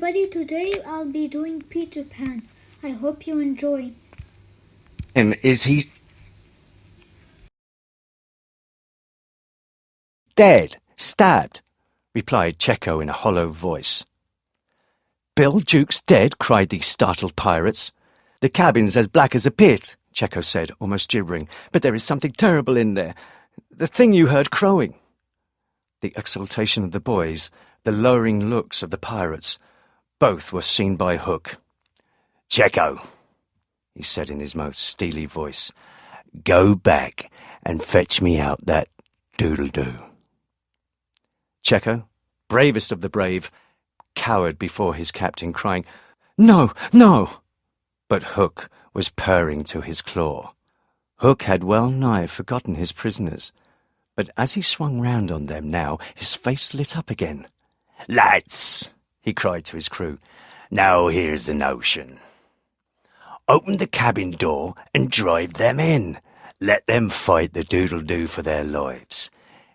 Buddy, today I'll be doing Peter Pan. I hope you enjoy. Is he dead? Stabbed? Replied Checo in a hollow voice. Bill Jukes dead? Cried the startled pirates. The cabin's as black as a pit, Checo said, almost gibbering, but there is something terrible in there. The thing you heard crowing. The exultation of the boys, the lowering looks of the pirates, both were seen by Hook. Checo, he said in his most steely voice, go back and fetch me out that doodle-doo. Checo, bravest of the brave, cowered before his captain, crying, No, no! But Hook was purring to his claw. Hook had well nigh forgotten his prisoners, but as he swung round on them now, his face lit up again. Lads, he cried to his crew, now here's the notion. Open the cabin door and drive them in. Let them fight the doodle-doo for their lives.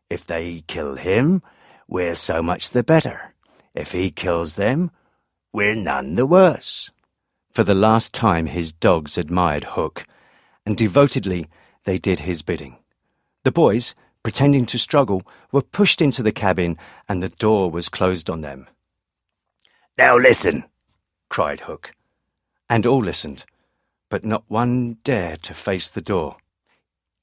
If they kill him, we're so much the better. If he kills them, we're none the worse. For the last time his dogs admired Hook, and devotedly they did his bidding. The boys, pretending to struggle, were pushed into the cabin, and the door was closed on them. Now listen, cried Hook. And all listened, but not one dared to face the door.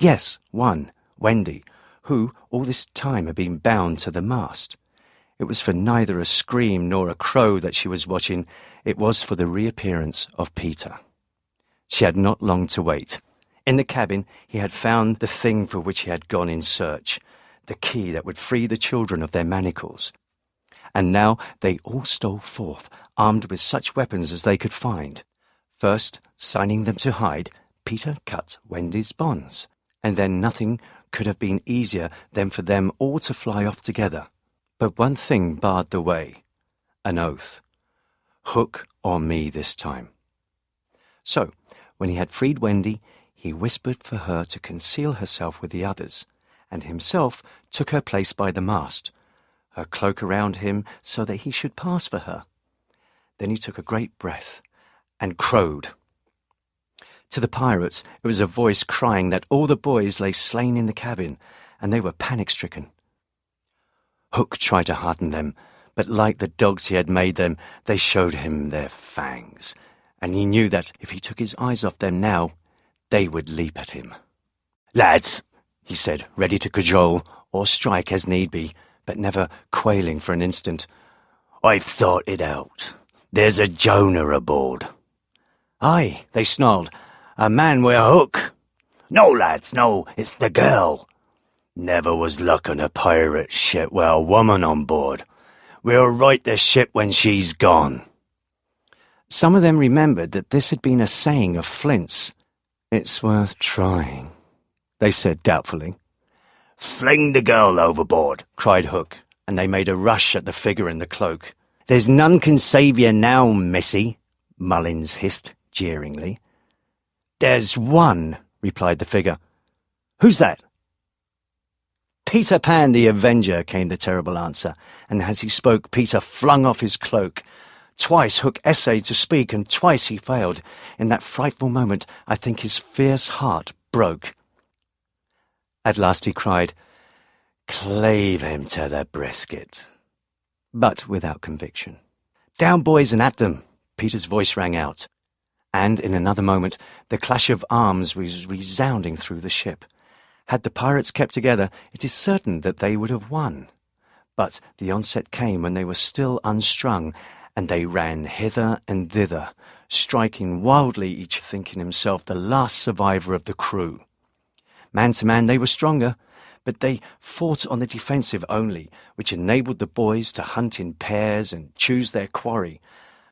Yes, one, Wendy, who all this time had been bound to the mast. It was for neither a scream nor a crow that she was watching. It was for the reappearance of Peter. She had not long to wait. In the cabin he had found the thing for which he had gone in search, the key that would free the children of their manacles. And now they all stole forth, armed with such weapons as they could find. First, signing them to hide, Peter cut Wendy's bonds, and then nothing could have been easier than for them all to fly off together. But one thing barred the way, an oath. Hook or me this time. So, when he had freed Wendy, he whispered for her to conceal herself with the others, and himself took her place by the mast, her cloak around him so that he should pass for her. Then he took a great breath and crowed. To the pirates it was a voice crying that all the boys lay slain in the cabin, and they were panic-stricken. Hook tried to hearten them, but like the dogs he had made them, they showed him their fangs, and he knew that if he took his eyes off them now, they would leap at him. Lads, he said, ready to cajole or strike as need be, but never quailing for an instant, I've thought it out. There's a Jonah aboard. Aye, they snarled, a man with a hook. No, lads, no, it's the girl. Never was luck on a pirate ship with a woman on board. We'll right the ship when she's gone. Some of them remembered that this had been a saying of Flint's. It's worth trying, they said doubtfully. Fling the girl overboard, cried Hook, and they made a rush at the figure in the cloak. There's none can save you now, missy, Mullins hissed jeeringly. There's one, replied the figure. Who's that? Peter Pan the Avenger, came the terrible answer, and as he spoke Peter flung off his cloak. Twice Hook essayed to speak, and twice he failed. In that frightful moment I think his fierce heart broke. At last he cried, Clave him to the brisket, but without conviction. Down, boys, and at them, Peter's voice rang out, and in another moment the clash of arms was resounding through the ship. Had the pirates kept together, it is certain that they would have won. But the onset came when they were still unstrung, and they ran hither and thither, striking wildly, each thinking himself the last survivor of the crew. Man to man they were stronger, but they fought on the defensive only, which enabled the boys to hunt in pairs and choose their quarry.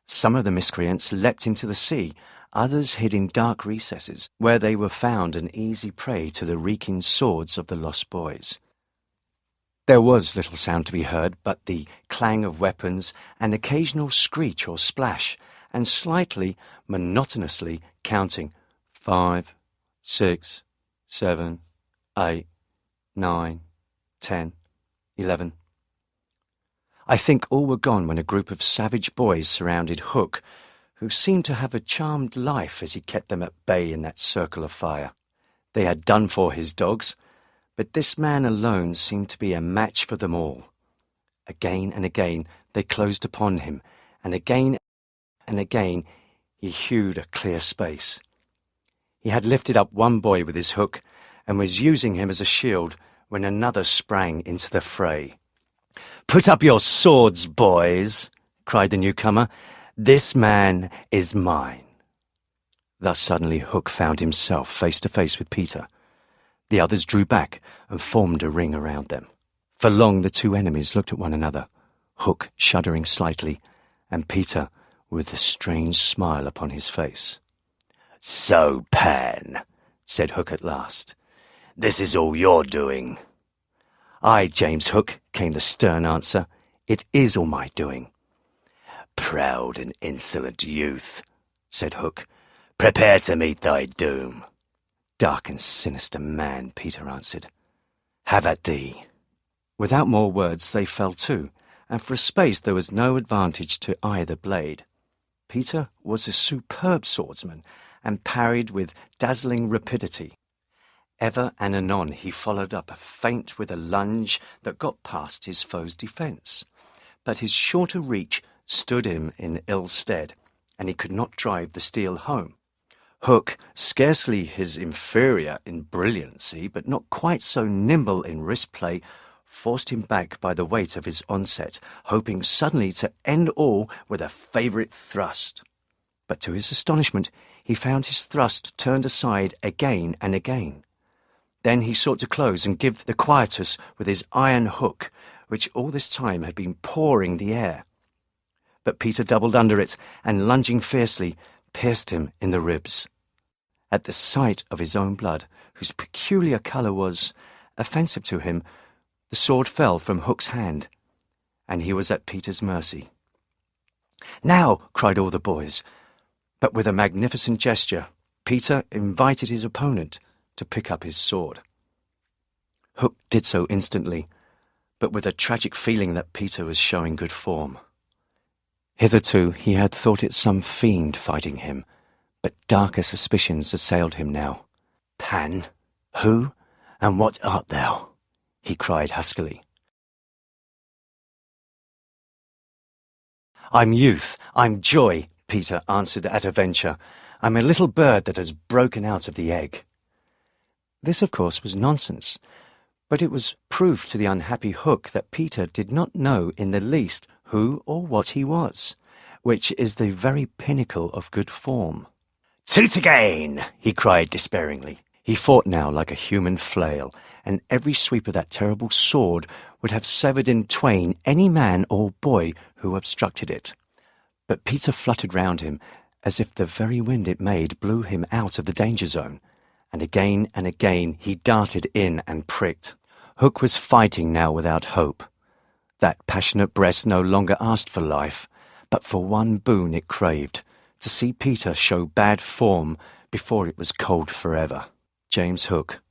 Some of the miscreants leapt into the sea, others hid in dark recesses, where they were found an easy prey to the reeking swords of the lost boys. There was little sound to be heard but the clang of weapons, an occasional screech or splash, and slightly, monotonously counting 5, 6, 7, 8, 9, 10, 11. I think all were gone when a group of savage boys surrounded Hook, who seemed to have a charmed life as he kept them at bay in that circle of fire. They had done for his dogs, but this man alone seemed to be a match for them all. Again and again they closed upon him, and again he hewed a clear space. He had lifted up one boy with his hook and was using him as a shield when another sprang into the fray. "Put up your swords, boys," cried the newcomer. "This man is mine." Thus suddenly Hook found himself face to face with Peter. The others drew back and formed a ring around them. For long the two enemies looked at one another, Hook shuddering slightly, and Peter with a strange smile upon his face. "So, Pan," said Hook at last, "this is all your doing." "Aye, James Hook," came the stern answer, "it is all my doing." "Proud and insolent youth," said Hook, "prepare to meet thy doom." "Dark and sinister man," Peter answered. "Have at thee." Without more words they fell to, and for a space there was no advantage to either blade. Peter was a superb swordsman, and parried with dazzling rapidity. Ever and anon he followed up a feint with a lunge that got past his foe's defence. But his shorter reach stood him in ill stead, and he could not drive the steel home. Hook, scarcely his inferior in brilliancy, but not quite so nimble in wrist play, forced him back by the weight of his onset, hoping suddenly to end all with a favourite thrust. But to his astonishment, he found his thrust turned aside again and again. Then he sought to close and give the quietus with his iron hook, which all this time had been pawing the air. But Peter doubled under it, and lunging fiercely, pierced him in the ribs. At the sight of his own blood, whose peculiar colour was offensive to him, the sword fell from Hook's hand, and he was at Peter's mercy. "Now!" cried all the boys, but with a magnificent gesture, Peter invited his opponent to pick up his sword. Hook did so instantly, but with a tragic feeling that Peter was showing good form. Hitherto he had thought it some fiend fighting him, but darker suspicions assailed him now. "Pan, who and what art thou?" he cried huskily. "I'm youth, I'm joy," Peter answered at a venture. "I'm a little bird that has broken out of the egg." This, of course, was nonsense, but it was proof to the unhappy Hook that Peter did not know in the least who or what he was, which is the very pinnacle of good form. "Toot again!" he cried despairingly. He fought now like a human flail, and every sweep of that terrible sword would have severed in twain any man or boy who obstructed it. But Peter fluttered round him, as if the very wind it made blew him out of the danger zone, and again he darted in and pricked. Hook was fighting now without hope. That passionate breast no longer asked for life, but for one boon it craved, to see Peter show bad form before it was cold forever. James Hook,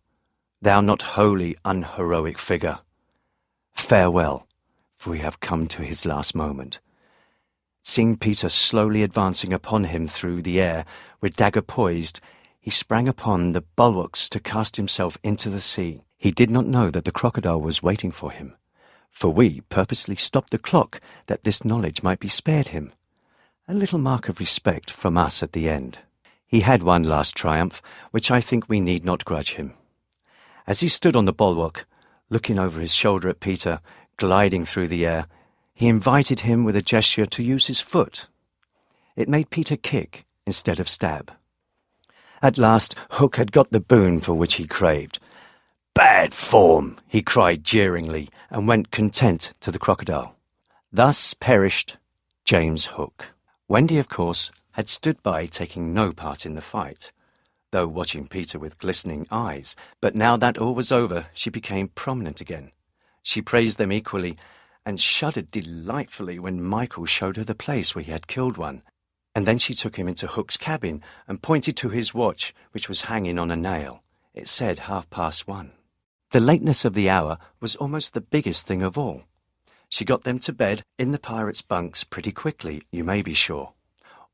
thou not wholly unheroic figure, farewell, for we have come to his last moment. Seeing Peter slowly advancing upon him through the air, with dagger poised, he sprang upon the bulwarks to cast himself into the sea. He did not know that the crocodile was waiting for him, for we purposely stopped the clock that this knowledge might be spared him. A little mark of respect from us at the end. He had one last triumph, which I think we need not grudge him. As he stood on the bulwark, looking over his shoulder at Peter, gliding through the air, he invited him with a gesture to use his foot. It made Peter kick instead of stab. At last Hook had got the boon for which he craved. "Bad form!" he cried jeeringly, and went content to the crocodile. Thus perished James Hook. Wendy, of course, had stood by, taking no part in the fight, though watching Peter with glistening eyes. But now that all was over, she became prominent again. She praised them equally, and shuddered delightfully when Michael showed her the place where he had killed one. And then she took him into Hook's cabin and pointed to his watch, which was hanging on a nail. It said 1:30. The lateness of the hour was almost the biggest thing of all. She got them to bed in the pirates' bunks pretty quickly, you may be sure.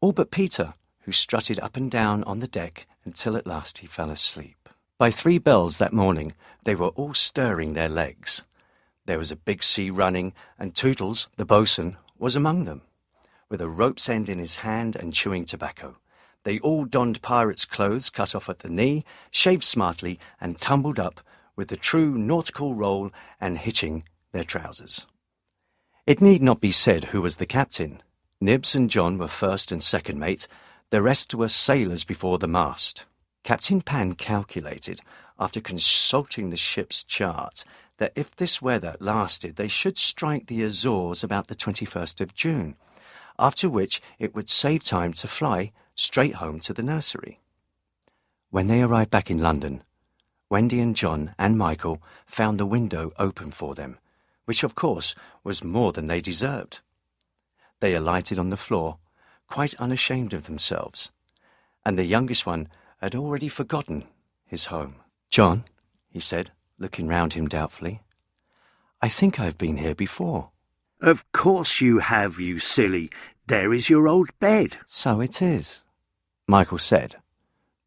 All but Peter, who strutted up and down on the deck until at last he fell asleep. By 3 bells that morning, they were all stirring their legs. There was a big sea running, and Tootles, the boatswain, was among them, with a rope's end in his hand and chewing tobacco. They all donned pirates' clothes cut off at the knee, shaved smartly, and tumbled up with the true nautical roll and hitching their trousers. It need not be said who was the captain. Nibs and John were first and second mate. The rest were sailors before the mast. Captain Pan calculated, after consulting the ship's chart, that if this weather lasted they should strike the Azores about the 21st of June, after which it would save time to fly straight home to the nursery. When they arrived back in London, Wendy and John and Michael found the window open for them, which of course was more than they deserved. They alighted on the floor, quite unashamed of themselves, and the youngest one had already forgotten his home. "John," he said, looking round him doubtfully, "I think I've been here before." Of course you have, you silly. There is your old bed. "So it is," Michael said,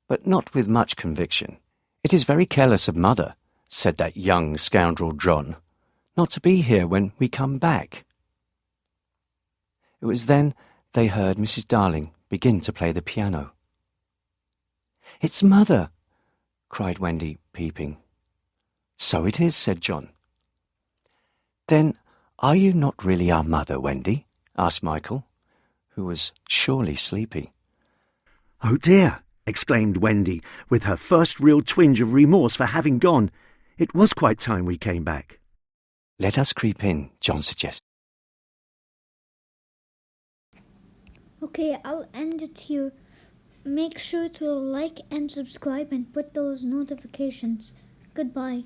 but not with much conviction. "It is very careless of Mother," said that young scoundrel John, "not to be here when we come back." It was then they heard Mrs. Darling begin to play the piano. "It's Mother!" cried Wendy, peeping. "So it is," said John. "Then are you not really our mother, Wendy?" asked Michael, who was surely sleepy. Oh dear, exclaimed Wendy, with her first real twinge of remorse for having gone. It was quite time we came back. "Let us creep in," John suggested. Okay, I'll end it here. Make sure to like and subscribe and put those notifications. Goodbye.